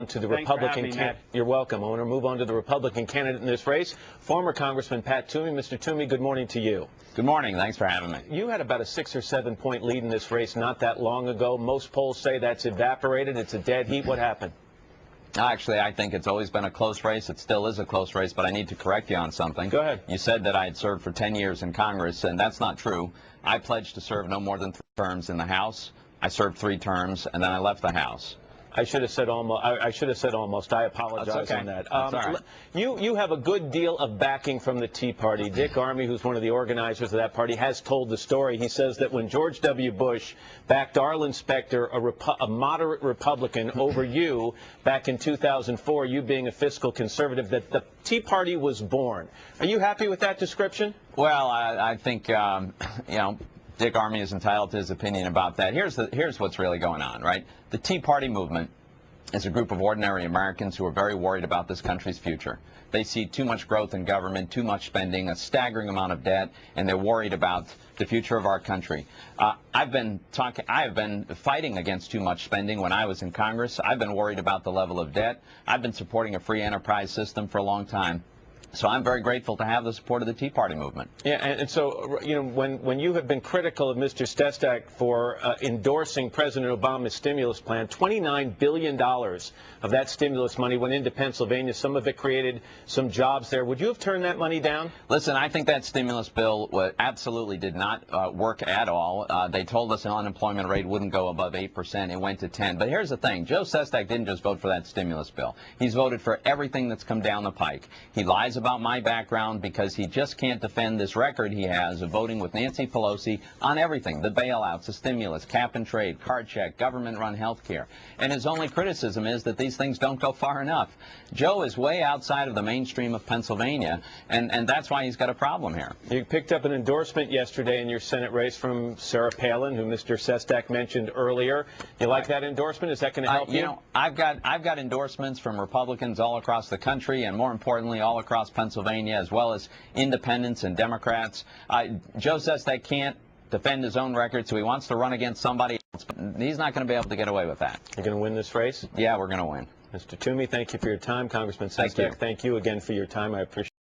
To the Thanks Republican candidate. You're welcome. I want to move on to the Republican candidate in this race, former Congressman Pat Toomey. Mr. Toomey, good morning to you. Good morning. Thanks for having me. You had about a 6 or 7 point lead in this race not that long ago. Most polls say that's evaporated. It's a dead heat. What happened? Actually, I think it's always been a close race. It still is a close race, but I need to correct you on something. Go ahead. You said that I had served for 10 years in Congress, and that's not true. I pledged to serve no more than 3 terms in the House. I served 3 terms, and then I left the House. I should have said almost. I should have said almost. I apologize on that. That's all right. You have a good deal of backing from the Tea Party. Dick Armey, who's one of the organizers of that party, has told the story. He says that when George W. Bush backed Arlen Specter, a moderate Republican, over you back in 2004, you being a fiscal conservative, that the Tea Party was born. Are you happy with that description? Well, I think, Dick Armey is entitled to his opinion about that. Here's what's really going on, right? The Tea Party movement is a group of ordinary Americans who are very worried about this country's future. They see too much growth in government, too much spending, a staggering amount of debt, and they're worried about the future of our country. I have been fighting against too much spending when I was in Congress. I've been worried about the level of debt. I've been supporting a free enterprise system for a long time. So I'm very grateful to have the support of the Tea Party movement. Yeah, and so, when you have been critical of Mr. Sestak for endorsing President Obama's stimulus plan, $29 billion of that stimulus money went into Pennsylvania. Some of it created some jobs there. Would you have turned that money down? Listen, I think that stimulus bill absolutely did not work at all. They told us the unemployment rate wouldn't go above 8%. It went to 10%. But here's the thing. Joe Sestak didn't just vote for that stimulus bill. He's voted for everything that's come down the pike. He lies about my background because he just can't defend this record he has of voting with Nancy Pelosi on everything, the bailouts, the stimulus, cap and trade, card check, government-run health care. And his only criticism is that these things don't go far enough. Joe is way outside of the mainstream of Pennsylvania, and that's why he's got a problem here. You picked up an endorsement yesterday in your Senate race from Sarah Palin, who Mr. Sestak mentioned earlier. You like that endorsement? Is that going to help you? You know, I've got endorsements from Republicans all across the country, and more importantly, all across Pennsylvania, as well as independents and Democrats. Joe Sestak can't defend his own record, so he wants to run against somebody else, but he's not going to be able to get away with that. You're going to win this race? Yeah, we're going to win. Mr. Toomey, thank you for your time. Congressman Sestak, thank you again for your time. I appreciate it.